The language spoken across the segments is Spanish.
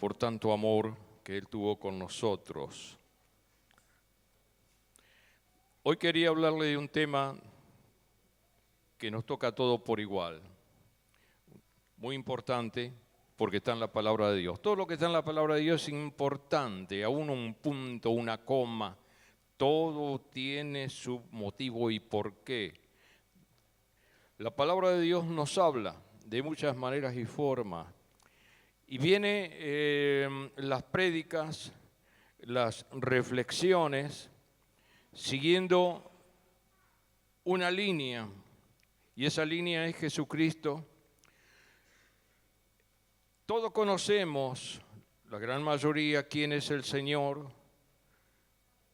por tanto amor que Él tuvo con nosotros. Hoy quería hablarle de un tema que nos toca a todos por igual. Muy importante porque está en la palabra de Dios. Todo lo que está en la palabra de Dios es importante, aún un punto, una coma. Todo tiene su motivo y porqué. La palabra de Dios nos habla de muchas maneras y formas. Y viene las prédicas, las reflexiones, siguiendo una línea. Y esa línea es Jesucristo. Todos conocemos, la gran mayoría, quién es el Señor.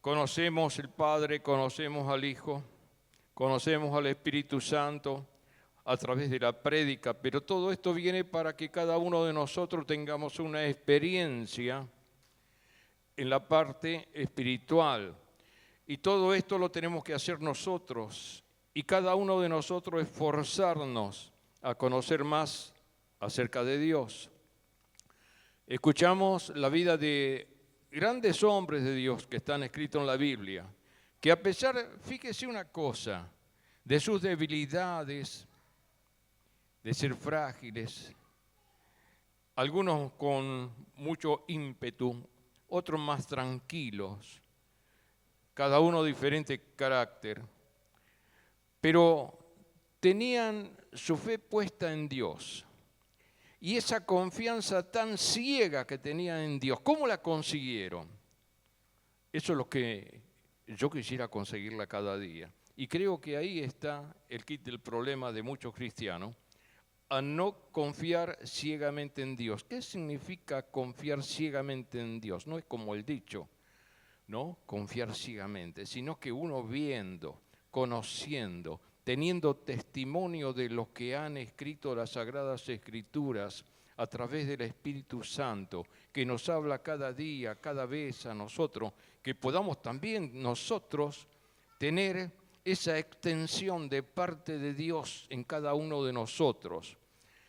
Conocemos al Padre, conocemos al Hijo, conocemos al Espíritu Santo a través de la prédica, pero todo esto viene para que cada uno de nosotros tengamos una experiencia en la parte espiritual. Y todo esto lo tenemos que hacer nosotros, y cada uno de nosotros esforzarnos a conocer más acerca de Dios. Escuchamos la vida de grandes hombres de Dios que están escritos en la Biblia, que a pesar, fíjese una cosa, de sus debilidades, de ser frágiles, algunos con mucho ímpetu, otros más tranquilos, cada uno diferente carácter, pero tenían su fe puesta en Dios. Y esa confianza tan ciega que tenían en Dios, ¿cómo la consiguieron? Eso es lo que yo quisiera conseguirla cada día. Y creo que ahí está el kit del problema de muchos cristianos, a no confiar ciegamente en Dios. ¿Qué significa confiar ciegamente en Dios? No es como el dicho, ¿no? Confiar ciegamente, sino que uno viendo, conociendo, teniendo testimonio de lo que han escrito las Sagradas Escrituras a través del Espíritu Santo, que nos habla cada día, cada vez a nosotros, que podamos también nosotros tener esa extensión de parte de Dios en cada uno de nosotros,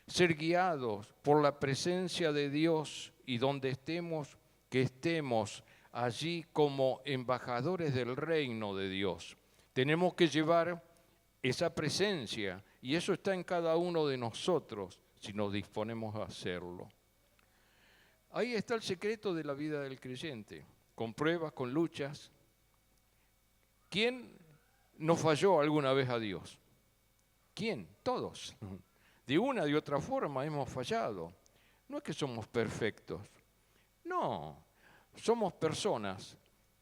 ser guiados por la presencia de Dios y donde estemos, que estemos allí como embajadores del reino de Dios. Tenemos que llevar esa presencia y eso está en cada uno de nosotros si nos disponemos a hacerlo. Ahí está el secreto de la vida del creyente, con pruebas, con luchas. ¿Quién no falló alguna vez a Dios? ¿Quién? Todos. De una de otra forma hemos fallado. No es que somos perfectos. No, somos personas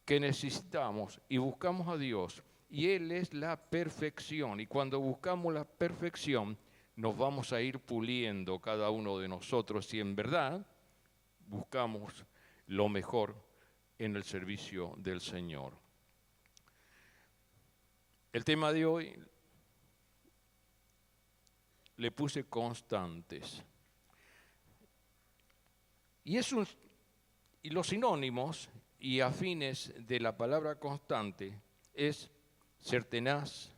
que necesitamos y buscamos a Dios. Y Él es la perfección. Y cuando buscamos la perfección, nos vamos a ir puliendo cada uno de nosotros si en verdad buscamos lo mejor en el servicio del Señor. El tema de hoy le puse constantes. Y los sinónimos y afines de la palabra constante es ser tenaz,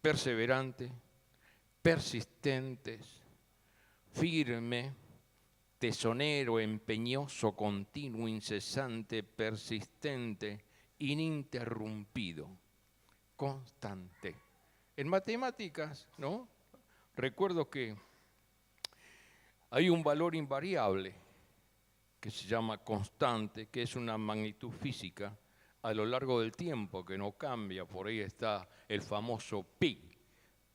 perseverante, persistentes, firme, tesonero, empeñoso, continuo, incesante, persistente, ininterrumpido, constante. En matemáticas, ¿no? Recuerdo que hay un valor invariable que se llama constante, que es una magnitud física a lo largo del tiempo, que no cambia. Por ahí está el famoso pi,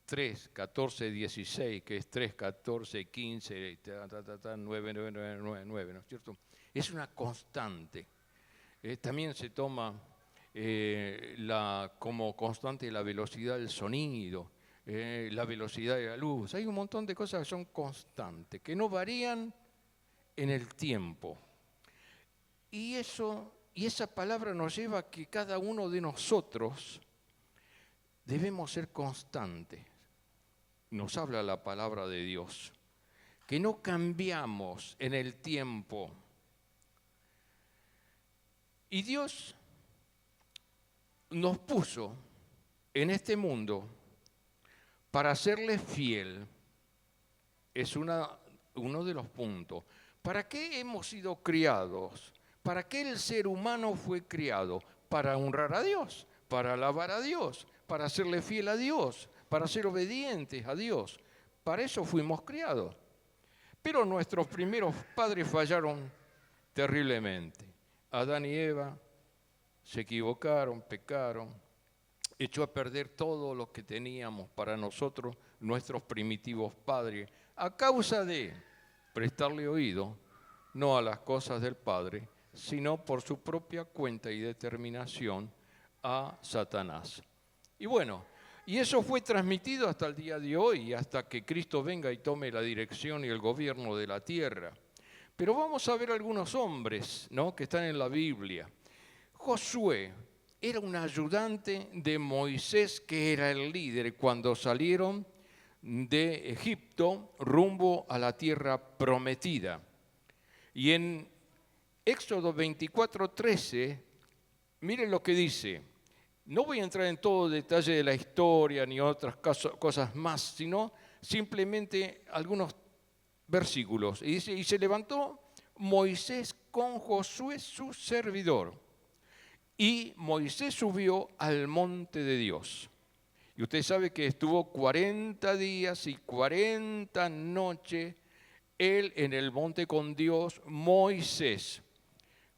3, 14, 16, que es 3, 14, 15, 9, 9, 9, 9, 9, ¿no es cierto? Es una constante. También se toma como constante la velocidad del sonido, la velocidad de la luz. Hay un montón de cosas que son constantes, que no varían en el tiempo. Y esa palabra nos lleva a que cada uno de nosotros debemos ser constantes. Nos habla la palabra de Dios, que no cambiamos en el tiempo. Y Dios nos puso en este mundo para serle fiel. Es uno de los puntos. ¿Para qué hemos sido criados? ¿Para qué el ser humano fue criado? Para honrar a Dios, para alabar a Dios, para serle fiel a Dios, para ser obedientes a Dios. Para eso fuimos criados. Pero nuestros primeros padres fallaron terriblemente. Adán y Eva se equivocaron, pecaron, echó a perder todo lo que teníamos para nosotros, nuestros primitivos padres, a causa de prestarle oído, no a las cosas del Padre, sino por su propia cuenta y determinación a Satanás. Y bueno, y eso fue transmitido hasta el día de hoy, hasta que Cristo venga y tome la dirección y el gobierno de la tierra. Pero vamos a ver algunos hombres, ¿no?, que están en la Biblia. Josué era un ayudante de Moisés, que era el líder cuando salieron de Egipto rumbo a la tierra prometida. Y en Éxodo 24:13, miren lo que dice. No voy a entrar en todo detalle de la historia ni otras cosas más, sino simplemente algunos versículos. Y dice, y se levantó Moisés con Josué su servidor, y Moisés subió al monte de Dios. Y usted sabe que estuvo 40 días y 40 noches él en el monte con Dios, Moisés.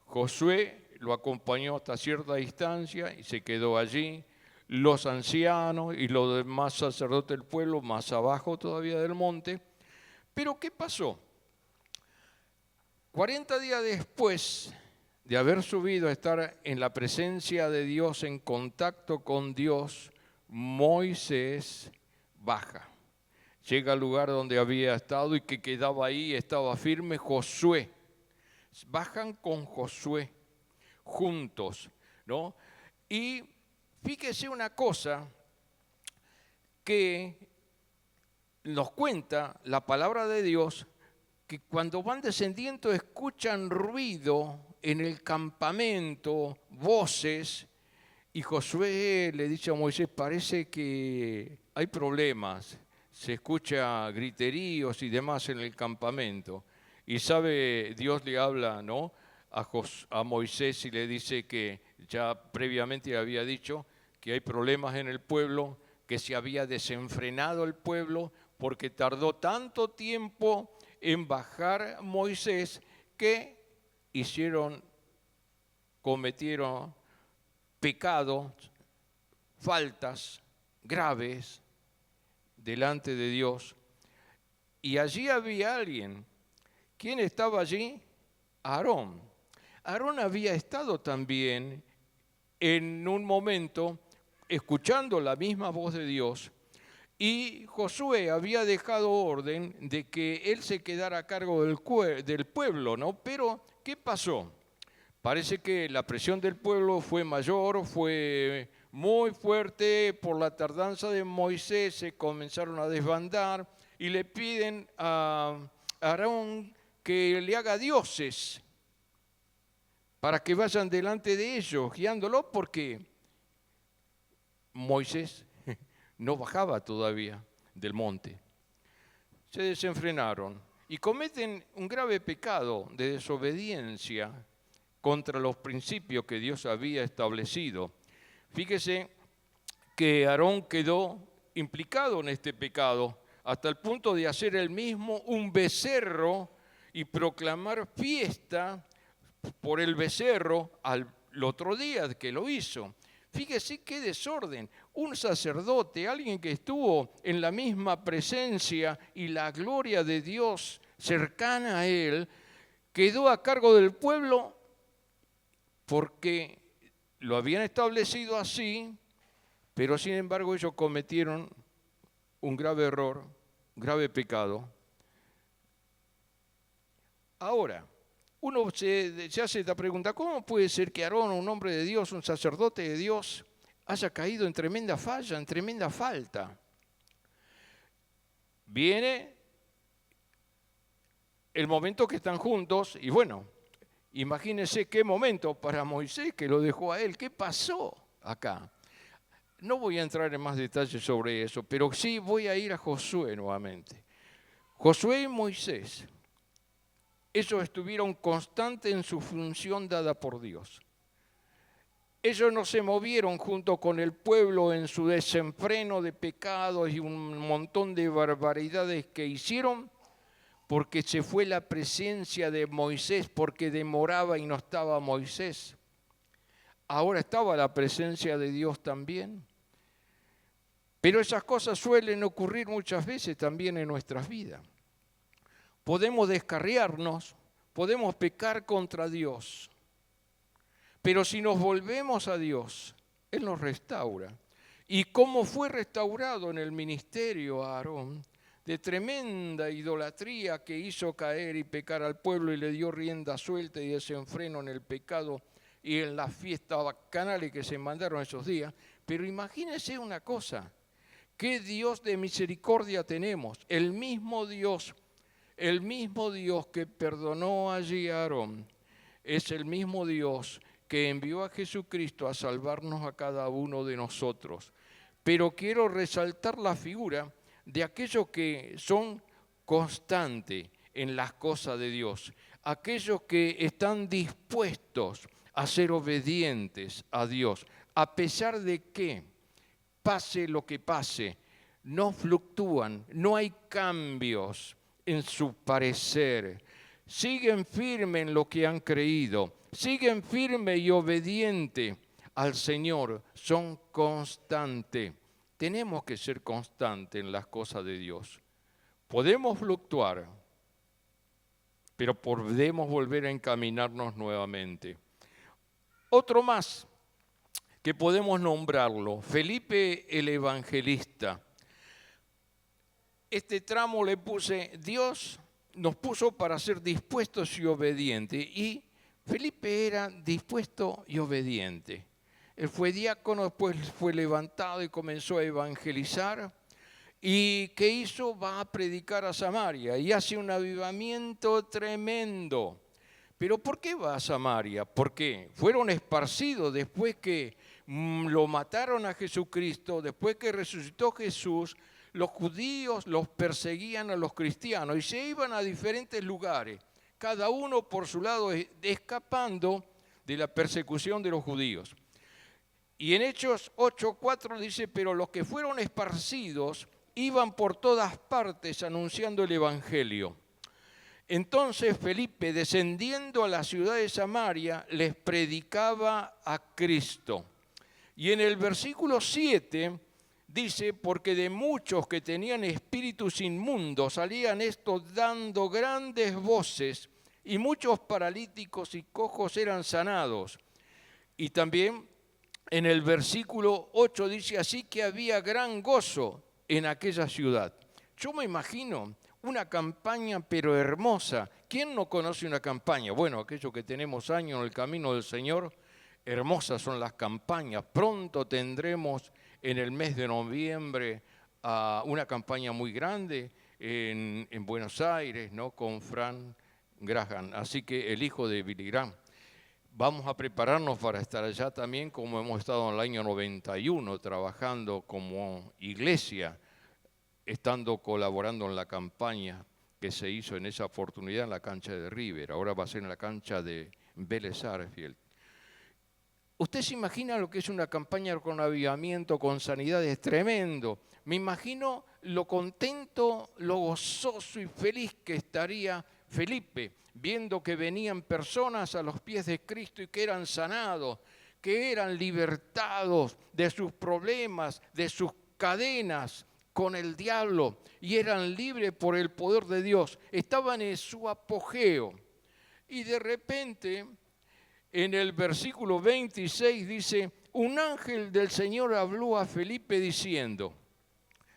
Josué lo acompañó hasta cierta distancia y se quedó allí. Los ancianos y los demás sacerdotes del pueblo más abajo todavía del monte. Pero ¿qué pasó? 40 días después de haber subido a estar en la presencia de Dios, en contacto con Dios, Moisés baja. Llega al lugar donde había estado y que quedaba ahí, estaba firme Josué. Bajan con Josué juntos, ¿no? Y fíjese una cosa que nos cuenta la palabra de Dios, que cuando van descendiendo escuchan ruido en el campamento, voces, y Josué le dice a Moisés, parece que hay problemas, se escucha griteríos y demás en el campamento. Y sabe, Dios le habla, ¿no?, a Moisés y le dice que ya previamente le había dicho que hay problemas en el pueblo, que se había desenfrenado el pueblo porque tardó tanto tiempo en bajar Moisés que cometieron pecados, faltas graves delante de Dios. Y allí había alguien. ¿Quién estaba allí? Aarón. Aarón había estado también en un momento escuchando la misma voz de Dios, y Josué había dejado orden de que él se quedara a cargo del pueblo, ¿no? Pero, ¿qué pasó? Parece que la presión del pueblo fue mayor, fue muy fuerte por la tardanza de Moisés, se comenzaron a desbandar y le piden a Aarón que le haga dioses para que vayan delante de ellos, guiándolo, porque Moisés no bajaba todavía del monte. Se desenfrenaron y cometen un grave pecado de desobediencia contra los principios que Dios había establecido. Fíjese que Aarón quedó implicado en este pecado hasta el punto de hacer él mismo un becerro y proclamar fiesta por el becerro al otro día que lo hizo. Fíjese qué desorden. Un sacerdote, alguien que estuvo en la misma presencia y la gloria de Dios cercana a él, quedó a cargo del pueblo porque lo habían establecido así, pero sin embargo ellos cometieron un grave error, un grave pecado. Ahora, uno se hace esta pregunta, ¿cómo puede ser que Aarón, un hombre de Dios, un sacerdote de Dios, haya caído en tremenda falla, en tremenda falta? Viene el momento que están juntos y bueno, imagínense qué momento para Moisés que lo dejó a él. ¿Qué pasó acá? No voy a entrar en más detalles sobre eso, pero sí voy a ir a Josué nuevamente. Josué y Moisés. ellos estuvieron constantes en su función dada por Dios. Ellos no se movieron junto con el pueblo en su desenfreno de pecados y un montón de barbaridades que hicieron, porque se fue la presencia de Moisés, porque demoraba y no estaba Moisés. Ahora estaba la presencia de Dios también. Pero esas cosas suelen ocurrir muchas veces también en nuestras vidas. Podemos descarriarnos, podemos pecar contra Dios. Pero si nos volvemos a Dios, Él nos restaura. ¿Y cómo fue restaurado en el ministerio a Aarón? De tremenda idolatría que hizo caer y pecar al pueblo y le dio rienda suelta y desenfreno en el pecado y en las fiestas bacanales que se mandaron esos días. Pero imagínense una cosa, ¿qué Dios de misericordia tenemos? El mismo Dios que perdonó allí a Aarón, es el mismo Dios que envió a Jesucristo a salvarnos a cada uno de nosotros. Pero quiero resaltar la figura de aquellos que son constantes en las cosas de Dios, aquellos que están dispuestos a ser obedientes a Dios, a pesar de que pase lo que pase, no fluctúan, no hay cambios en su parecer, siguen firmes en lo que han creído, siguen firmes y obedientes al Señor, son constantes. Tenemos que ser constantes en las cosas de Dios. Podemos fluctuar, pero podemos volver a encaminarnos nuevamente. Otro más que podemos nombrarlo, Felipe el Evangelista. Este tramo le puse, Dios nos puso para ser dispuestos y obedientes, y Felipe era dispuesto y obediente. Él fue diácono, después fue levantado y comenzó a evangelizar. ¿Y qué hizo? Va a predicar a Samaria y hace un avivamiento tremendo. ¿Pero por qué va a Samaria? Porque fueron esparcidos después que lo mataron a Jesucristo, después que resucitó Jesús. Los judíos los perseguían a los cristianos y se iban a diferentes lugares, cada uno por su lado escapando de la persecución de los judíos. Y en Hechos 8:4 dice, pero los que fueron esparcidos iban por todas partes anunciando el Evangelio. Entonces Felipe, descendiendo a la ciudad de Samaria, les predicaba a Cristo. Y en el versículo 7 dice, porque de muchos que tenían espíritus inmundos salían estos dando grandes voces, y muchos paralíticos y cojos eran sanados. Y también en el versículo 8 dice, así que había gran gozo en aquella ciudad. Yo me imagino una campaña pero hermosa. ¿Quién no conoce una campaña? Bueno, aquellos que tenemos años en el camino del Señor, hermosas son las campañas. Pronto tendremos en el mes de noviembre una campaña muy grande en Buenos Aires, ¿no? Con Frank Graham, así que el hijo de Billy Graham. Vamos a prepararnos para estar allá también, como hemos estado en el año 91, trabajando como iglesia, estando colaborando en la campaña que se hizo en esa oportunidad en la cancha de River. Ahora va a ser en la cancha de Vélez Sarsfield. ¿Usted se imagina lo que es una campaña con avivamiento, con sanidad? Es tremendo. Me imagino lo contento, lo gozoso y feliz que estaría Felipe, viendo que venían personas a los pies de Cristo y que eran sanados, que eran libertados de sus problemas, de sus cadenas con el diablo, y eran libres por el poder de Dios. Estaban en su apogeo. Y de repente, en el versículo 26 dice, un ángel del Señor habló a Felipe diciendo,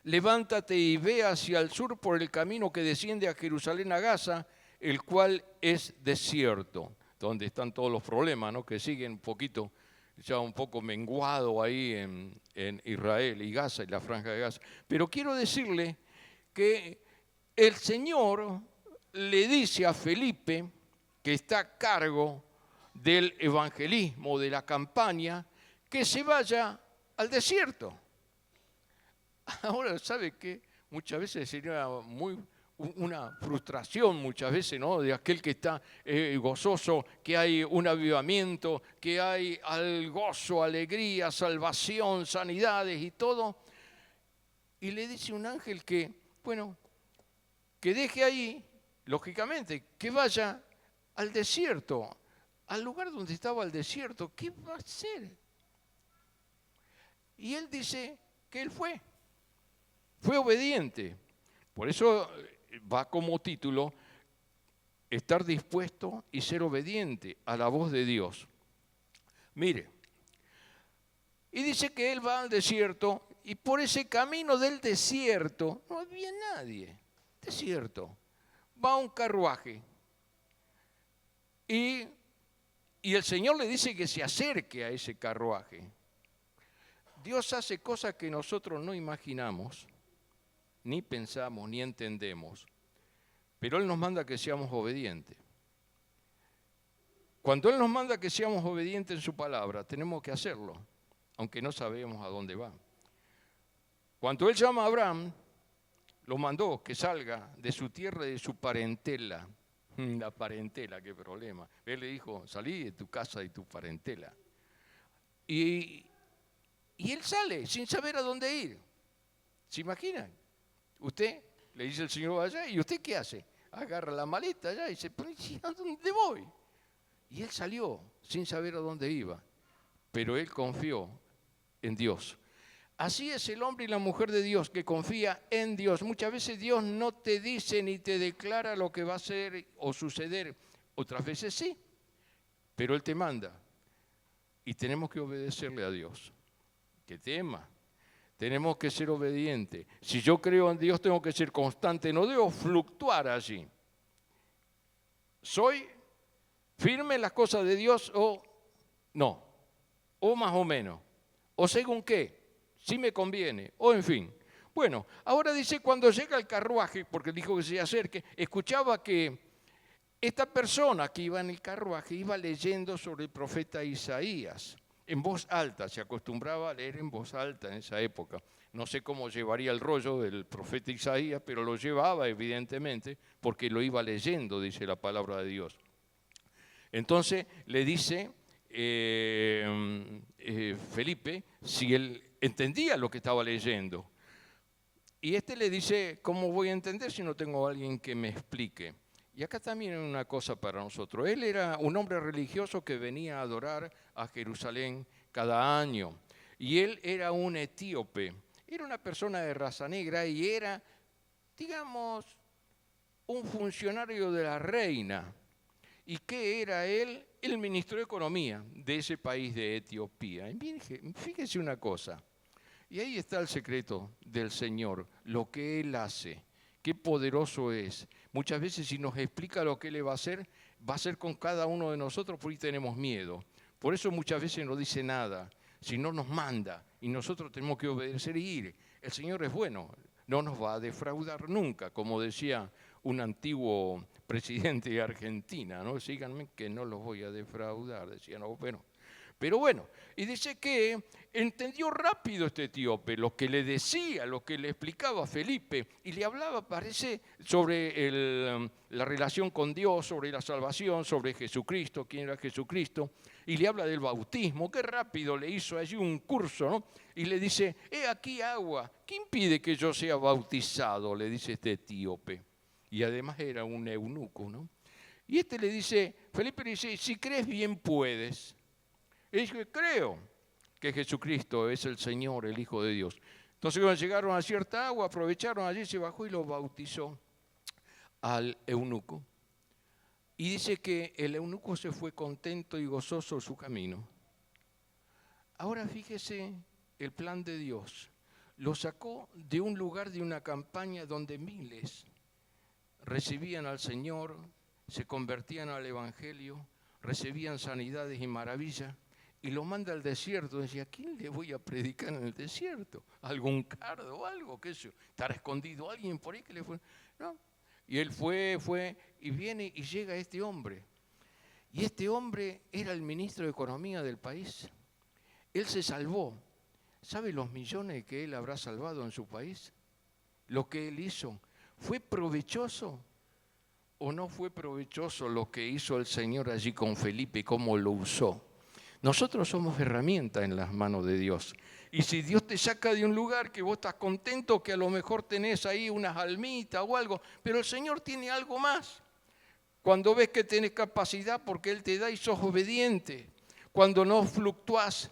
levántate y ve hacia el sur por el camino que desciende a Jerusalén a Gaza, el cual es desierto, donde están todos los problemas, ¿no? Que siguen un poquito, ya un poco menguado ahí en Israel y Gaza y la franja de Gaza. Pero quiero decirle que el Señor le dice a Felipe, que está a cargo del evangelismo, de la campaña, que se vaya al desierto. Ahora, ¿sabe qué? Muchas veces sería muy una frustración muchas veces, ¿no? De aquel que está gozoso, que hay un avivamiento, que hay gozo, alegría, salvación, sanidades y todo. Y le dice un ángel que, bueno, que deje ahí, lógicamente, que vaya al desierto, al lugar donde estaba el desierto. ¿Qué va a hacer? Y él dice que él fue obediente. Por eso va como título, estar dispuesto y ser obediente a la voz de Dios. Mire, y dice que él va al desierto y por ese camino del desierto no había nadie. Desierto. Va un carruaje y el Señor le dice que se acerque a ese carruaje. Dios hace cosas que nosotros no imaginamos, ni pensamos, ni entendemos. Pero Él nos manda que seamos obedientes. Cuando Él nos manda que seamos obedientes en su palabra, tenemos que hacerlo, aunque no sabemos a dónde va. Cuando Él llama a Abraham, lo mandó que salga de su tierra y de su parentela. La parentela, qué problema. Él le dijo, salí de tu casa y tu parentela. Y él sale sin saber a dónde ir. ¿Se imaginan? Usted le dice el Señor allá, ¿y usted qué hace? Agarra la maleta allá y dice, ¿a dónde voy? Y él salió sin saber a dónde iba, pero él confió en Dios. Así es el hombre y la mujer de Dios que confía en Dios. Muchas veces Dios no te dice ni te declara lo que va a ser o suceder. Otras veces sí, pero Él te manda. Y tenemos que obedecerle a Dios. ¿Qué tema? Tenemos que ser obedientes. Si yo creo en Dios, tengo que ser constante. No debo fluctuar allí. ¿Soy firme en las cosas de Dios o no? O más o menos. ¿O según qué? Si me conviene. O en fin. Bueno, ahora dice cuando llega el carruaje, porque dijo que se acerque, escuchaba que esta persona que iba en el carruaje iba leyendo sobre el profeta Isaías. En voz alta, se acostumbraba a leer en voz alta en esa época. No sé cómo llevaría el rollo del profeta Isaías, pero lo llevaba evidentemente porque lo iba leyendo, dice la palabra de Dios. Entonces le dice Felipe si él entendía lo que estaba leyendo. Y este le dice, ¿cómo voy a entender si no tengo a alguien que me explique? Y acá también hay una cosa para nosotros. Él era un hombre religioso que venía a adorar a Jerusalén cada año. Y él era un etíope. Era una persona de raza negra y era, digamos, un funcionario de la reina. ¿Y qué era él? El ministro de Economía de ese país de Etiopía. Y fíjese una cosa. Y ahí está el secreto del Señor, lo que Él hace. Qué poderoso es. Muchas veces si nos explica lo que Él va a ser con cada uno de nosotros, por ahí tenemos miedo. Por eso muchas veces no dice nada, sino nos manda y nosotros tenemos que obedecer y ir. El Señor es bueno, no nos va a defraudar nunca, como decía un antiguo presidente de Argentina, ¿no? Síganme que no los voy a defraudar, decía, no, bueno. Pero bueno, y dice que entendió rápido este etíope lo que le decía, lo que le explicaba a Felipe, y le hablaba, parece, sobre la relación con Dios, sobre la salvación, sobre Jesucristo, quién era Jesucristo, y le habla del bautismo, qué rápido le hizo allí un curso, ¿no? Y le dice, aquí agua, ¿qué impide que yo sea bautizado? Le dice este etíope, y además era un eunuco, ¿no? Y este le dice, Felipe le dice, si crees bien puedes. Y dice, creo que Jesucristo es el Señor, el Hijo de Dios. Entonces cuando llegaron a cierta agua, aprovecharon allí, se bajó y lo bautizó al eunuco. Y dice que el eunuco se fue contento y gozoso su camino. Ahora fíjese el plan de Dios. Lo sacó de un lugar de una campaña donde miles recibían al Señor, se convertían al Evangelio, recibían sanidades y maravillas. Y lo manda al desierto. Decía, ¿a quién le voy a predicar en el desierto? ¿Algún cardo o algo? ¿Qué sé yo? ¿Estará escondido alguien por ahí que le fue? No. Y él fue, y viene y llega este hombre. Y este hombre era el ministro de Economía del país. Él se salvó. ¿Sabe los millones que él habrá salvado en su país? Lo que él hizo ¿Fue provechoso o no fue provechoso lo que hizo el Señor allí con Felipe, cómo lo usó? Nosotros somos herramientas en las manos de Dios. Y si Dios te saca de un lugar que vos estás contento, que a lo mejor tenés ahí unas almitas o algo, pero el Señor tiene algo más. Cuando ves que tenés capacidad porque Él te da y sos obediente. Cuando no fluctúas,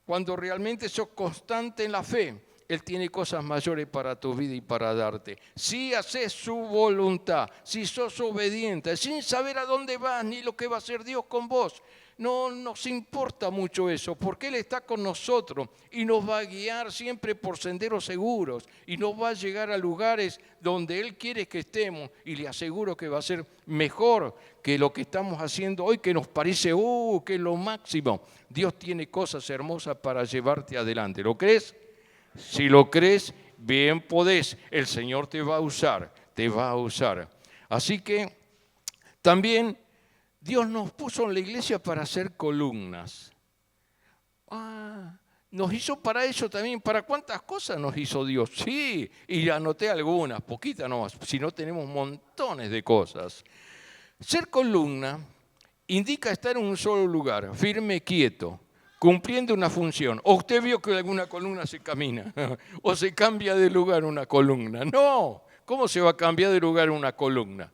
cuando realmente sos constante en la fe, Él tiene cosas mayores para tu vida y para darte. Si haces su voluntad, si sos obediente, sin saber a dónde vas ni lo que va a hacer Dios con vos, no nos importa mucho eso, porque Él está con nosotros y nos va a guiar siempre por senderos seguros y nos va a llegar a lugares donde Él quiere que estemos, y le aseguro que va a ser mejor que lo que estamos haciendo hoy, que nos parece, que es lo máximo. Dios tiene cosas hermosas para llevarte adelante. ¿Lo crees? Si lo crees, bien podés. El Señor te va a usar, te va a usar. Así que también Dios nos puso en la iglesia para hacer columnas. Nos hizo para eso también. ¿Para cuántas cosas nos hizo Dios? Sí, y anoté algunas, poquitas nomás, si no tenemos montones de cosas. Ser columna indica estar en un solo lugar, firme, quieto, cumpliendo una función. ¿O usted vio que alguna columna se camina? ¿O se cambia de lugar una columna? No, ¿cómo se va a cambiar de lugar una columna?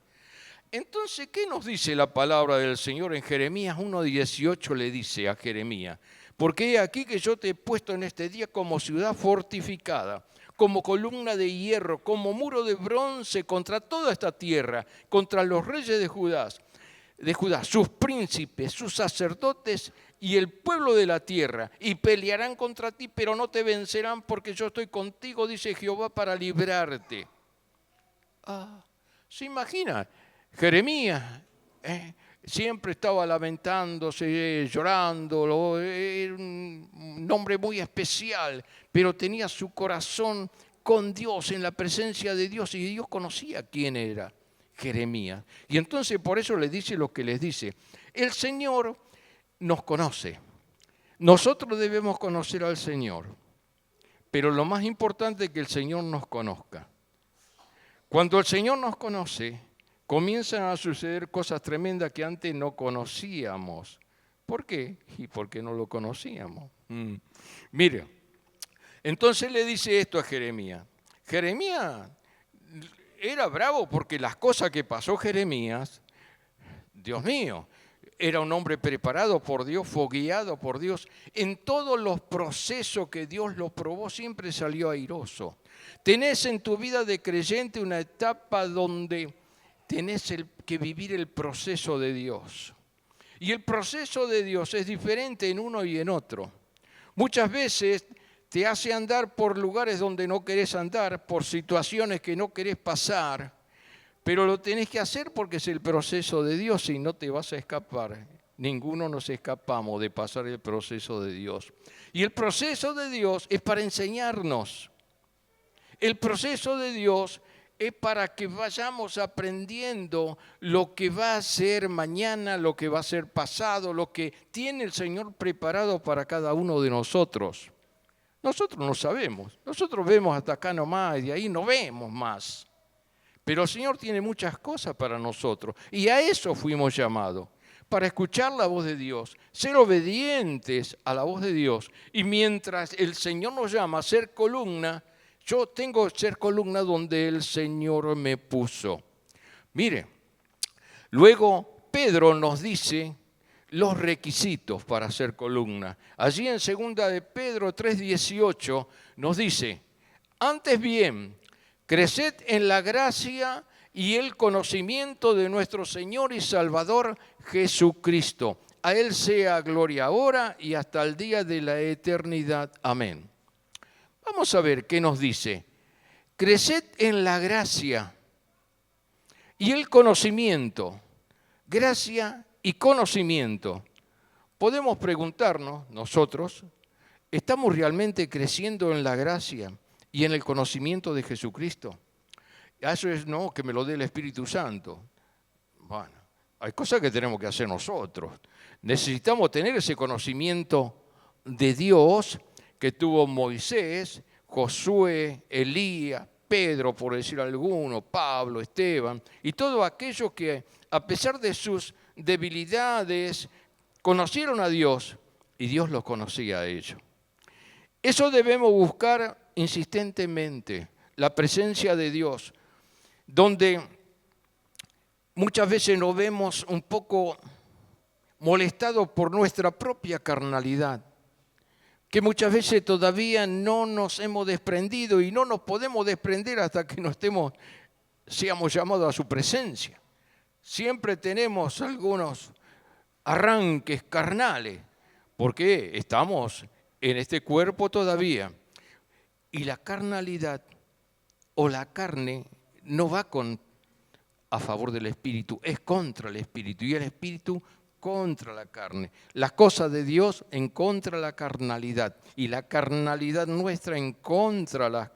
Entonces, ¿qué nos dice la palabra del Señor? En Jeremías 1:18 le dice a Jeremías: porque he aquí que yo te he puesto en este día como ciudad fortificada, como columna de hierro, como muro de bronce contra toda esta tierra, contra los reyes de Judá, sus príncipes, sus sacerdotes y el pueblo de la tierra, y pelearán contra ti, pero no te vencerán, porque yo estoy contigo, dice Jehová, para librarte. ¿Se imagina? Jeremías siempre estaba lamentándose, llorando, era un hombre muy especial, pero tenía su corazón con Dios, en la presencia de Dios, y Dios conocía quién era Jeremías. Y entonces por eso les dice lo que les dice. El Señor nos conoce. Nosotros debemos conocer al Señor, pero lo más importante es que el Señor nos conozca. Cuando el Señor nos conoce, comienzan a suceder cosas tremendas que antes no conocíamos. ¿Por qué? Y porque no lo conocíamos. Mire, entonces le dice esto a Jeremías. Jeremías era bravo porque las cosas que pasó Jeremías, Dios mío, era un hombre preparado por Dios, fue guiado por Dios. En todos los procesos que Dios lo probó, siempre salió airoso. Tenés en tu vida de creyente una etapa donde tenés que vivir el proceso de Dios. Y el proceso de Dios es diferente en uno y en otro. Muchas veces te hace andar por lugares donde no querés andar, por situaciones que no querés pasar, pero lo tenés que hacer porque es el proceso de Dios y no te vas a escapar. Ninguno nos escapamos de pasar el proceso de Dios. Y el proceso de Dios es para enseñarnos. El proceso de Dios es para que vayamos aprendiendo lo que va a ser mañana, lo que va a ser pasado, lo que tiene el Señor preparado para cada uno de nosotros. Nosotros no sabemos, nosotros vemos hasta acá nomás y de ahí no vemos más. Pero el Señor tiene muchas cosas para nosotros y a eso fuimos llamados, para escuchar la voz de Dios, ser obedientes a la voz de Dios. Y mientras el Señor nos llama a ser columna, yo tengo que ser columna donde el Señor me puso. Mire, luego Pedro nos dice los requisitos para ser columna. Allí en 2 de Pedro 3:18 nos dice: antes bien, creced en la gracia y el conocimiento de nuestro Señor y Salvador Jesucristo. A Él sea gloria ahora y hasta el día de la eternidad. Amén. Vamos a ver qué nos dice. Creced en la gracia y el conocimiento. Gracia y conocimiento. Podemos preguntarnos nosotros, ¿estamos realmente creciendo en la gracia y en el conocimiento de Jesucristo? Eso es no, que me lo dé el Espíritu Santo. Bueno, hay cosas que tenemos que hacer nosotros. Necesitamos tener ese conocimiento de Dios que tuvo Moisés, Josué, Elías, Pedro, por decir alguno, Pablo, Esteban, y todos aquellos que a pesar de sus debilidades conocieron a Dios y Dios los conocía a ellos. Eso debemos buscar insistentemente, la presencia de Dios, donde muchas veces nos vemos un poco molestados por nuestra propia carnalidad, que muchas veces todavía no nos hemos desprendido y no nos podemos desprender hasta que seamos llamados a su presencia. Siempre tenemos algunos arranques carnales, porque estamos en este cuerpo todavía. Y la carnalidad o la carne no va a favor del espíritu, es contra el espíritu, y el espíritu contra la carne. Las cosas de Dios en contra de la carnalidad, y la carnalidad nuestra en contra de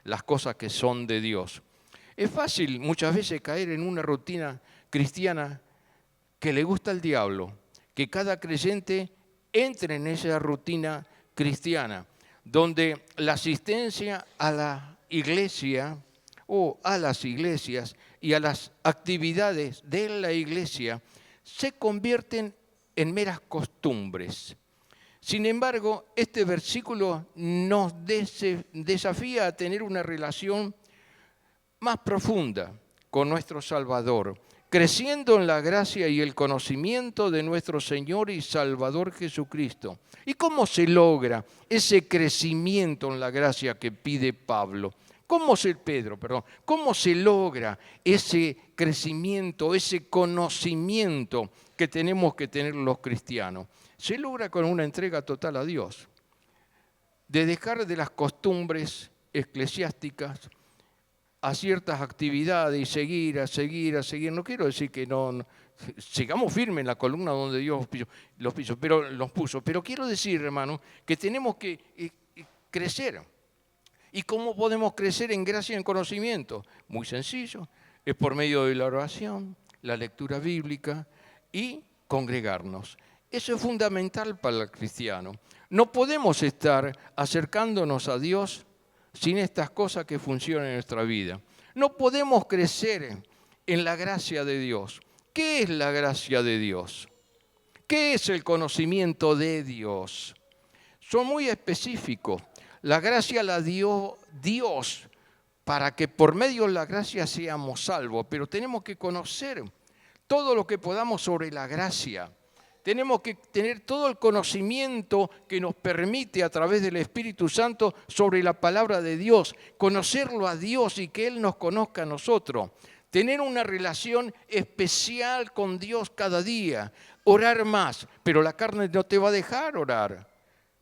las cosas que son de Dios. Es fácil muchas veces caer en una rutina cristiana que le gusta al diablo, que cada creyente entre en esa rutina cristiana, donde la asistencia a la iglesia o a las iglesias y a las actividades de la iglesia se convierten en meras costumbres. Sin embargo, este versículo nos desafía a tener una relación más profunda con nuestro Salvador, creciendo en la gracia y el conocimiento de nuestro Señor y Salvador Jesucristo. ¿Y cómo se logra ese crecimiento en la gracia que pide Pedro? ¿Cómo se logra ese crecimiento, ese conocimiento que tenemos que tener los cristianos? Se logra con una entrega total a Dios, de dejar de las costumbres eclesiásticas a ciertas actividades y seguir. No quiero decir que no sigamos firmes en la columna donde Dios los puso, pero quiero decir, hermano, que tenemos que crecer. ¿Y cómo podemos crecer en gracia y en conocimiento? Muy sencillo, es por medio de la oración, la lectura bíblica y congregarnos. Eso es fundamental para el cristiano. No podemos estar acercándonos a Dios sin estas cosas que funcionan en nuestra vida. No podemos crecer en la gracia de Dios. ¿Qué es la gracia de Dios? ¿Qué es el conocimiento de Dios? Son muy específicos. La gracia la dio Dios para que por medio de la gracia seamos salvos, pero tenemos que conocer todo lo que podamos sobre la gracia. Tenemos que tener todo el conocimiento que nos permite a través del Espíritu Santo sobre la palabra de Dios, conocerlo a Dios y que Él nos conozca a nosotros. Tener una relación especial con Dios cada día, orar más, pero la carne no te va a dejar orar,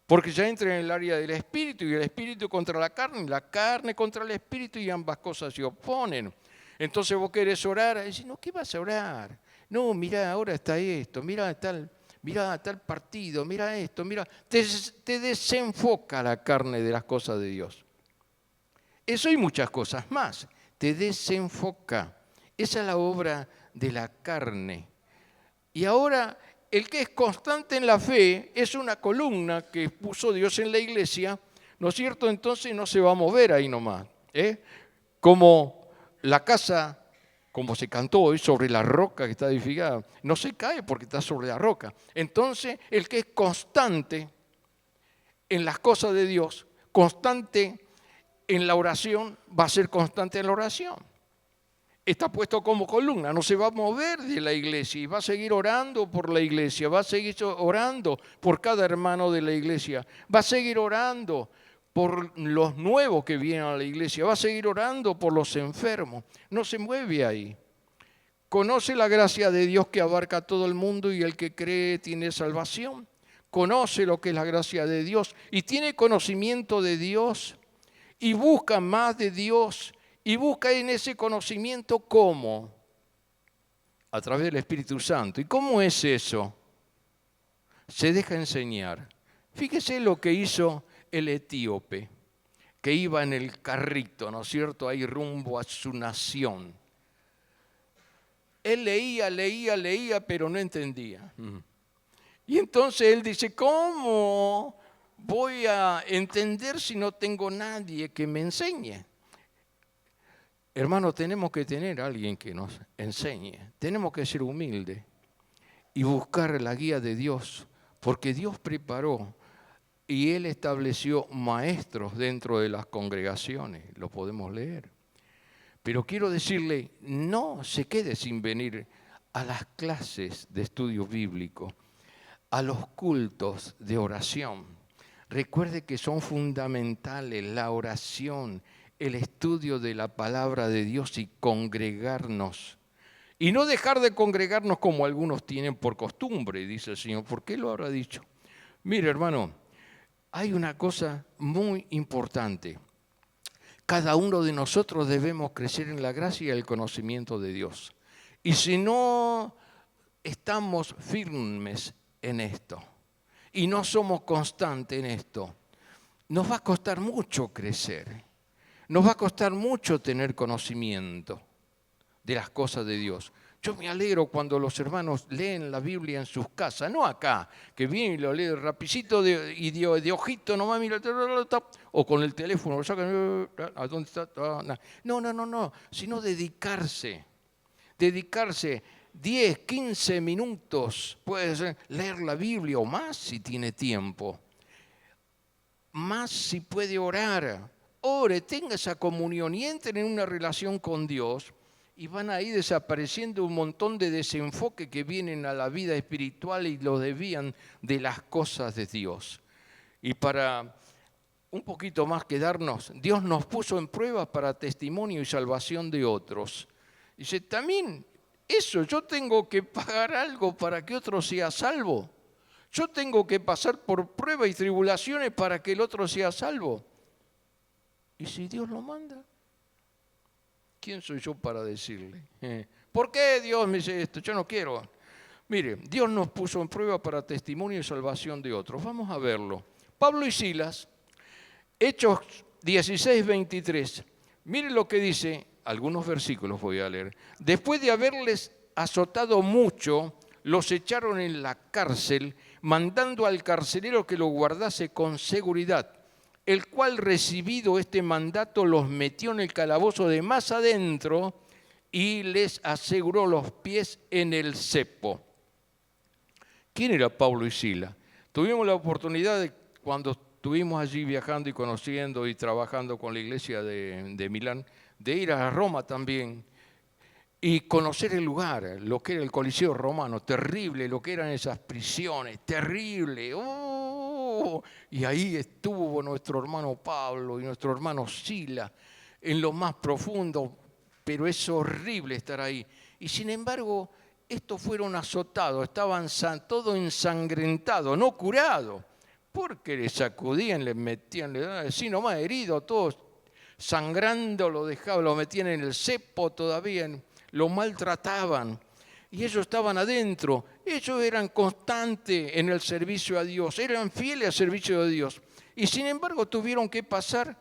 porque ya entra en el área del Espíritu y el Espíritu contra la carne contra el Espíritu y ambas cosas se oponen. Entonces vos querés orar y decís, no, ¿qué vas a orar? No, mirá, ahora está esto, mirá tal partido, mirá esto, mirá. Te desenfoca la carne de las cosas de Dios. Eso y muchas cosas más. Te desenfoca. Esa es la obra de la carne. Y ahora, el que es constante en la fe es una columna que puso Dios en la iglesia, ¿no es cierto? Entonces no se va a mover ahí nomás. Como la casa, como se cantó hoy, sobre la roca que está edificada, no se cae porque está sobre la roca. Entonces, el que es constante en las cosas de Dios, constante en la oración, va a ser constante en la oración. Está puesto como columna, no se va a mover de la iglesia y va a seguir orando por la iglesia, va a seguir orando por cada hermano de la iglesia, va a seguir orando por los nuevos que vienen a la iglesia, va a seguir orando por los enfermos, no se mueve ahí. Conoce la gracia de Dios que abarca a todo el mundo y el que cree tiene salvación. Conoce lo que es la gracia de Dios y tiene conocimiento de Dios y busca más de Dios y busca en ese conocimiento ¿cómo? A través del Espíritu Santo. ¿Y cómo es eso? Se deja enseñar. Fíjese lo que hizo el etíope, que iba en el carrito, ¿no es cierto?, ahí rumbo a su nación. Él leía, pero no entendía. Y entonces él dice, ¿cómo voy a entender si no tengo nadie que me enseñe? Hermano, tenemos que tener a alguien que nos enseñe. Tenemos que ser humildes y buscar la guía de Dios, porque Dios preparó y Él estableció maestros dentro de las congregaciones. Lo podemos leer. Pero quiero decirle, no se quede sin venir a las clases de estudio bíblico, a los cultos de oración. Recuerde que son fundamentales la oración, el estudio de la palabra de Dios y congregarnos. Y no dejar de congregarnos como algunos tienen por costumbre, dice el Señor. ¿Por qué lo habrá dicho? Mire, hermano, hay una cosa muy importante. Cada uno de nosotros debemos crecer en la gracia y el conocimiento de Dios. Y si no estamos firmes en esto y no somos constantes en esto, nos va a costar mucho crecer. Nos va a costar mucho tener conocimiento de las cosas de Dios. Yo me alegro cuando los hermanos leen la Biblia en sus casas, no acá, que viene y lo lee rapidito y de ojito nomás, mira, o con el teléfono, lo sacan, ¿a dónde está? No, sino dedicarse 10, 15 minutos, puede ser leer la Biblia o más si tiene tiempo, más si puede orar. Ore, tenga esa comunión y entren en una relación con Dios. Y van a ir desapareciendo un montón de desenfoque que vienen a la vida espiritual y lo desvían de las cosas de Dios. Y para un poquito más quedarnos, Dios nos puso en prueba para testimonio y salvación de otros. Dice, también eso, yo tengo que pagar algo para que otro sea salvo. Yo tengo que pasar por pruebas y tribulaciones para que el otro sea salvo. ¿Y si Dios lo manda? ¿Quién soy yo para decirle? ¿Por qué Dios me dice esto? Yo no quiero. Mire, Dios nos puso en prueba para testimonio y salvación de otros. Vamos a verlo. Pablo y Silas, Hechos 16, 23. Mire lo que dice, algunos versículos voy a leer. Después de haberles azotado mucho, los echaron en la cárcel, mandando al carcelero que lo guardase con seguridad, el cual, recibido este mandato, los metió en el calabozo de más adentro y les aseguró los pies en el cepo. ¿Quién era Pablo y Silas? Tuvimos la oportunidad de, cuando estuvimos allí viajando y conociendo y trabajando con la iglesia de Milán, de ir a Roma también y conocer el lugar, lo que era el Coliseo romano, terrible, lo que eran esas prisiones, terrible. Y ahí estuvo nuestro hermano Pablo y nuestro hermano Silas en lo más profundo, pero es horrible estar ahí. Y sin embargo, estos fueron azotados, estaban todos ensangrentados, no curados, porque les sacudían, les metían, así nomás heridos, todos sangrando, lo dejaban, lo metían en el cepo todavía, lo maltrataban. Y ellos estaban adentro, ellos eran constantes en el servicio a Dios, eran fieles al servicio de Dios. Y sin embargo tuvieron que pasar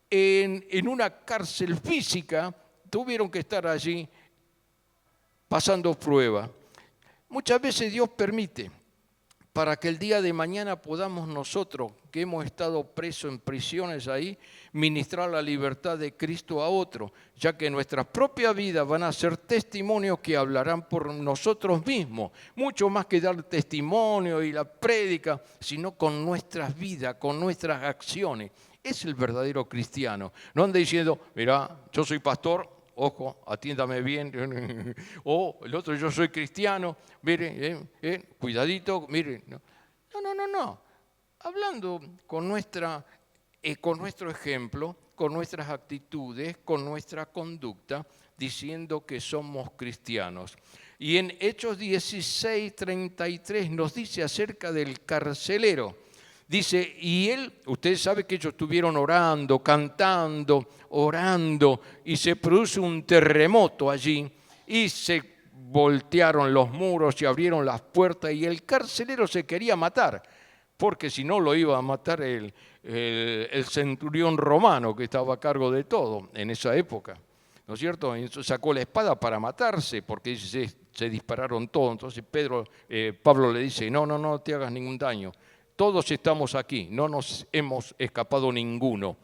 en una cárcel física, tuvieron que estar allí pasando prueba. Muchas veces Dios permite para que el día de mañana podamos nosotros, que hemos estado presos en prisiones ahí, ministrar la libertad de Cristo a otro, ya que nuestras propias vidas van a ser testimonios que hablarán por nosotros mismos, mucho más que dar testimonio y la prédica, sino con nuestras vidas, con nuestras acciones. Es el verdadero cristiano. No ande diciendo, mira, yo soy pastor, ojo, atiéndame bien, o el otro, yo soy cristiano, mire, cuidadito, mire. No. Hablando con nuestro ejemplo, con nuestras actitudes, con nuestra conducta, diciendo que somos cristianos. Y en Hechos 16, 33 nos dice acerca del carcelero. Dice, y él, ustedes saben que ellos estuvieron orando, cantando, orando, y se produce un terremoto allí, y se voltearon los muros y abrieron las puertas, y el carcelero se quería matar, porque si no lo iba a matar el centurión romano que estaba a cargo de todo en esa época, ¿no es cierto? Entonces sacó la espada para matarse, porque se dispararon todos. Entonces Pablo le dice, no te hagas ningún daño. Todos estamos aquí, no nos hemos escapado ninguno.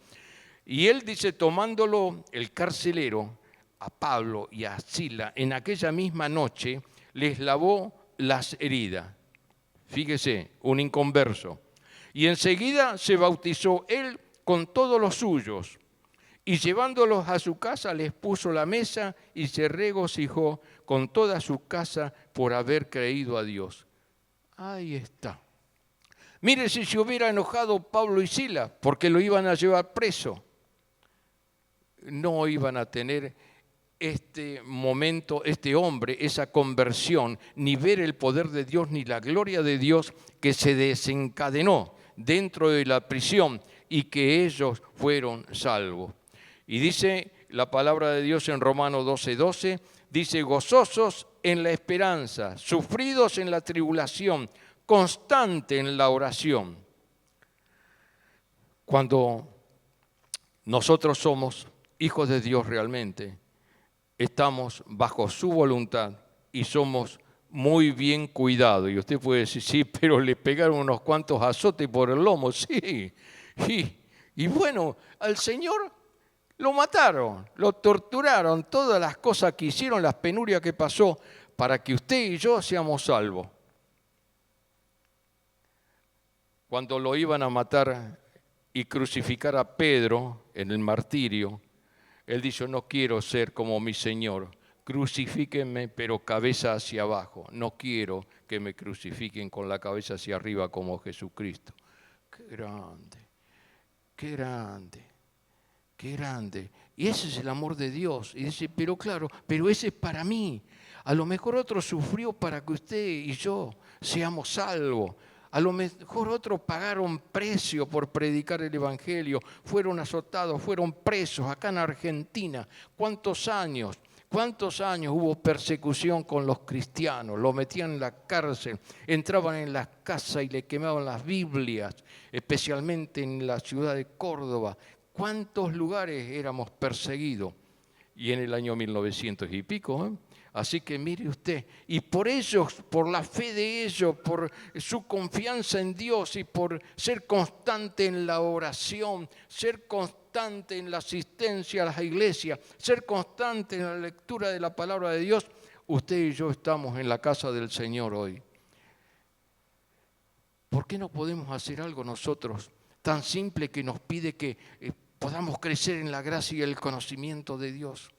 Y él dice, tomándolo el carcelero, a Pablo y a Sila, en aquella misma noche, les lavó las heridas. Fíjese, un inconverso. Y enseguida se bautizó él con todos los suyos. Y llevándolos a su casa les puso la mesa y se regocijó con toda su casa por haber creído a Dios. Ahí está. Mire si se hubiera enojado Pablo y Sila porque lo iban a llevar preso. No iban a tener este momento, este hombre, esa conversión, ni ver el poder de Dios, ni la gloria de Dios que se desencadenó dentro de la prisión y que ellos fueron salvos. Y dice la palabra de Dios en Romanos 12:12, dice, gozosos en la esperanza, sufridos en la tribulación, constante en la oración. Cuando nosotros somos hijos de Dios realmente, estamos bajo su voluntad y somos muy bien cuidados. Y usted puede decir, sí, pero le pegaron unos cuantos azotes por el lomo. Sí, y bueno, al Señor lo mataron, lo torturaron, todas las cosas que hicieron, las penurias que pasó, para que usted y yo seamos salvos. Cuando lo iban a matar y crucificar a Pedro en el martirio, él dijo, no quiero ser como mi Señor, crucifíquenme pero cabeza hacia abajo, no quiero que me crucifiquen con la cabeza hacia arriba como Jesucristo. Qué grande, qué grande, qué grande. Y ese es el amor de Dios. Y dice, pero claro, pero ese es para mí. A lo mejor otro sufrió para que usted y yo seamos salvos. A lo mejor otros pagaron precio por predicar el Evangelio, fueron azotados, fueron presos acá en Argentina. ¿Cuántos años hubo persecución con los cristianos? Los metían en la cárcel, entraban en las casas y le quemaban las Biblias, especialmente en la ciudad de Córdoba. ¿Cuántos lugares éramos perseguidos? Y en el año 1900 y pico, ¿eh? Así que mire usted, y por ellos, por la fe de ellos, por su confianza en Dios y por ser constante en la oración, ser constante en la asistencia a las iglesias, ser constante en la lectura de la palabra de Dios, usted y yo estamos en la casa del Señor hoy. ¿Por qué no podemos hacer algo nosotros tan simple que nos pide que podamos crecer en la gracia y el conocimiento de Dios?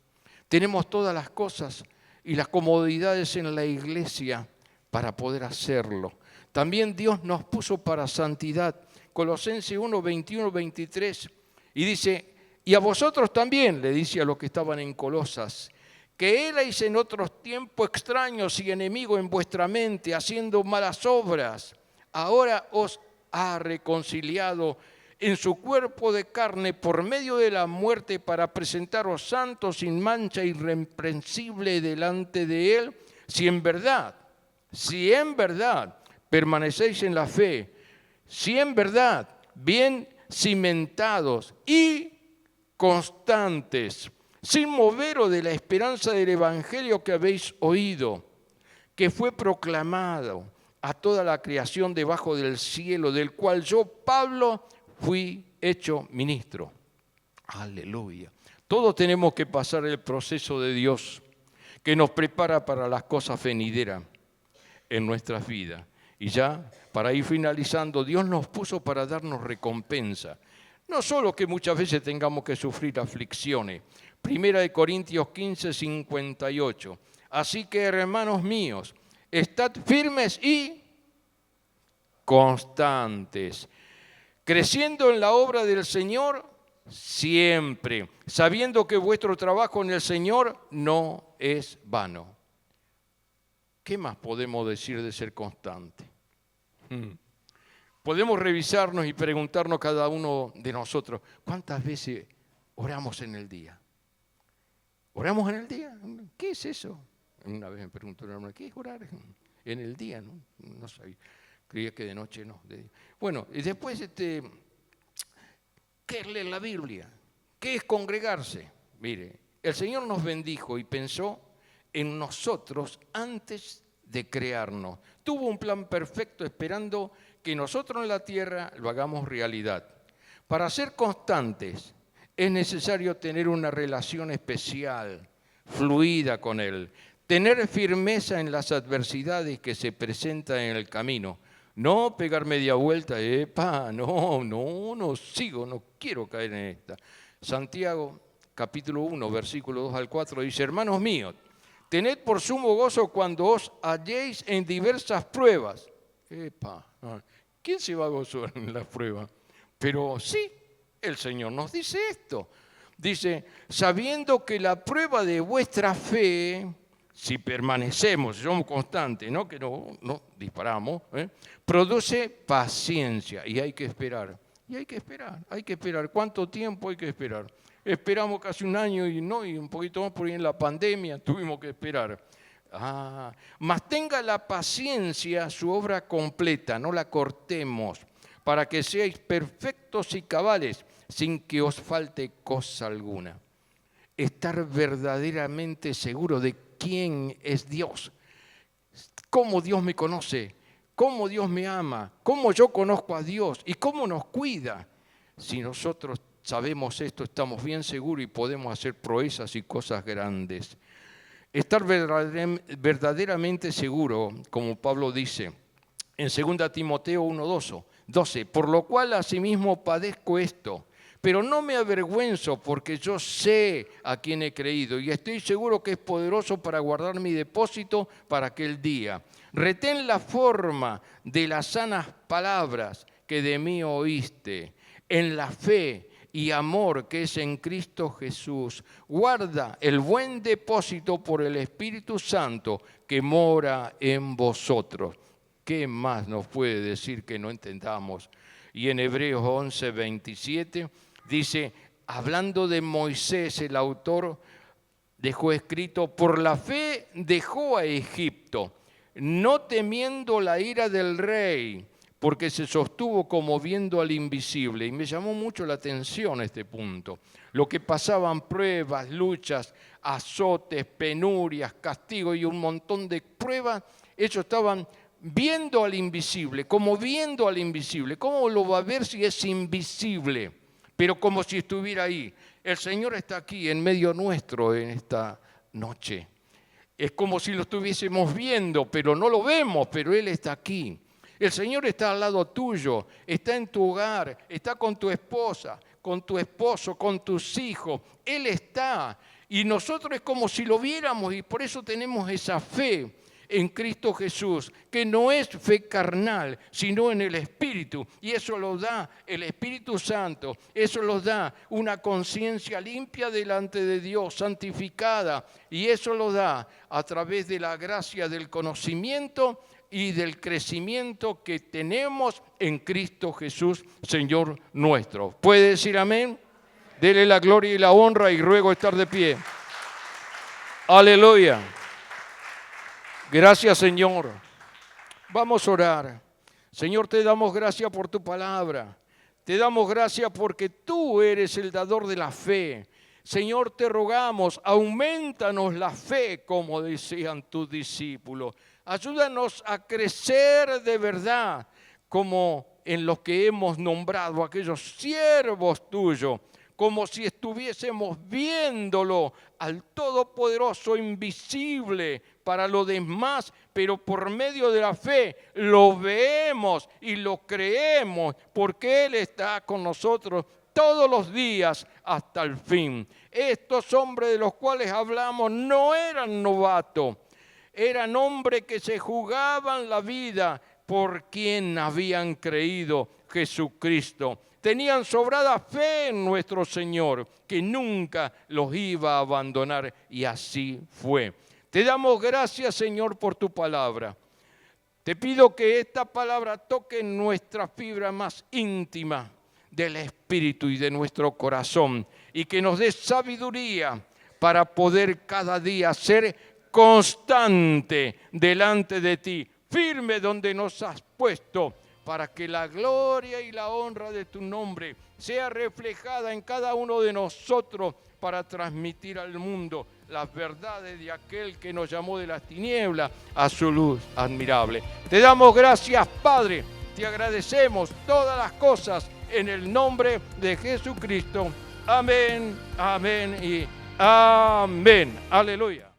Tenemos todas las cosas y las comodidades en la iglesia para poder hacerlo. También Dios nos puso para santidad. Colosenses 1, 21, 23. Y dice, y a vosotros también, le dice a los que estaban en Colosas, que erais en otros tiempos extraños y enemigos en vuestra mente, haciendo malas obras. Ahora os ha reconciliado en su cuerpo de carne por medio de la muerte para presentaros santos, sin mancha, irreprensible delante de Él, si en verdad permanecéis en la fe, si en verdad bien cimentados y constantes, sin moveros de la esperanza del Evangelio que habéis oído, que fue proclamado a toda la creación debajo del cielo, del cual yo, Pablo, fui hecho ministro. Aleluya. Todos tenemos que pasar el proceso de Dios que nos prepara para las cosas venideras en nuestras vidas. Y ya, para ir finalizando, Dios nos puso para darnos recompensa. No solo que muchas veces tengamos que sufrir aflicciones. 1 Corintios 15, 58. Así que, hermanos míos, estad firmes y constantes, creciendo en la obra del Señor siempre, sabiendo que vuestro trabajo en el Señor no es vano. ¿Qué más podemos decir de ser constante? Podemos revisarnos y preguntarnos cada uno de nosotros, ¿cuántas veces oramos en el día? ¿Oramos en el día? ¿Qué es eso? Una vez me preguntó una hermana, ¿qué es orar en el día? No sabía. Creía que de noche no. Bueno, y después, ¿qué es leer la Biblia? ¿Qué es congregarse? Mire, el Señor nos bendijo y pensó en nosotros antes de crearnos. Tuvo un plan perfecto esperando que nosotros en la tierra lo hagamos realidad. Para ser constantes Es necesario tener una relación especial, fluida con Él. Tener firmeza en las adversidades que se presentan en el camino. No pegar media vuelta, no sigo, no quiero caer en esta. Santiago, capítulo 1, versículo 2 al 4, dice: hermanos míos, tened por sumo gozo cuando os halléis en diversas pruebas. ¿Quién se va a gozar en las pruebas? Pero sí, el Señor nos dice esto. Dice, sabiendo que la prueba de vuestra fe, si permanecemos, si somos constantes, ¿no? Que no disparamos, produce paciencia. Y hay que esperar. Hay que esperar. ¿Cuánto tiempo hay que esperar? Esperamos casi un año y un poquito más, por ahí en la pandemia tuvimos que esperar. Mas tenga la paciencia su obra completa, no la cortemos, para que seáis perfectos y cabales, sin que os falte cosa alguna. Estar verdaderamente seguro de quién es Dios, cómo Dios me conoce, cómo Dios me ama, cómo yo conozco a Dios y cómo nos cuida. Si nosotros sabemos esto, estamos bien seguros y podemos hacer proezas y cosas grandes. Estar verdaderamente seguro, como Pablo dice en 2 Timoteo 1:12, por lo cual asimismo padezco esto, pero no me avergüenzo porque yo sé a quién he creído y estoy seguro que es poderoso para guardar mi depósito para aquel día. Retén la forma de las sanas palabras que de mí oíste, en la fe y amor que es en Cristo Jesús. Guarda el buen depósito por el Espíritu Santo que mora en vosotros. ¿Qué más nos puede decir que no entendamos? Y en Hebreos 11:27 dice, hablando de Moisés, el autor dejó escrito, por la fe dejó a Egipto, no temiendo la ira del rey, porque se sostuvo como viendo al invisible. Y me llamó mucho la atención este punto. Lo que pasaban pruebas, luchas, azotes, penurias, castigos y un montón de pruebas, ellos estaban viendo al invisible, como viendo al invisible. ¿Cómo lo va a ver si es invisible? Pero como si estuviera ahí. El Señor está aquí en medio nuestro en esta noche. Es como si lo estuviésemos viendo, pero no lo vemos, pero Él está aquí. El Señor está al lado tuyo, está en tu hogar, está con tu esposa, con tu esposo, con tus hijos. Él está. Y nosotros es como si lo viéramos y por eso tenemos esa fe en Cristo Jesús, que no es fe carnal, sino en el Espíritu. Y eso lo da el Espíritu Santo, eso lo da una conciencia limpia delante de Dios, santificada. Y eso lo da a través de la gracia del conocimiento y del crecimiento que tenemos en Cristo Jesús, Señor nuestro. ¿Puede decir amén? Dele la gloria y la honra y ruego estar de pie. Aleluya. Gracias, Señor. Vamos a orar. Señor, te damos gracias por tu palabra. Te damos gracias porque tú eres el dador de la fe. Señor, te rogamos, aumentanos la fe, como decían tus discípulos. Ayúdanos a crecer de verdad, como en los que hemos nombrado, aquellos siervos tuyos, como si estuviésemos viéndolo al Todopoderoso invisible para los demás, pero por medio de la fe lo vemos y lo creemos, porque Él está con nosotros todos los días hasta el fin. Estos hombres de los cuales hablamos no eran novatos, eran hombres que se jugaban la vida por quien habían creído, Jesucristo. Tenían sobrada fe en nuestro Señor, que nunca los iba a abandonar, y así fue. Te damos gracias, Señor, por tu palabra. Te pido que esta palabra toque nuestra fibra más íntima del espíritu y de nuestro corazón, y que nos dé sabiduría para poder cada día ser constante delante de ti, firme donde nos has puesto, para que la gloria y la honra de tu nombre sea reflejada en cada uno de nosotros, para transmitir al mundo las verdades de aquel que nos llamó de las tinieblas a su luz admirable. Te damos gracias, Padre, te agradecemos todas las cosas en el nombre de Jesucristo. Amén, amén y amén. Aleluya.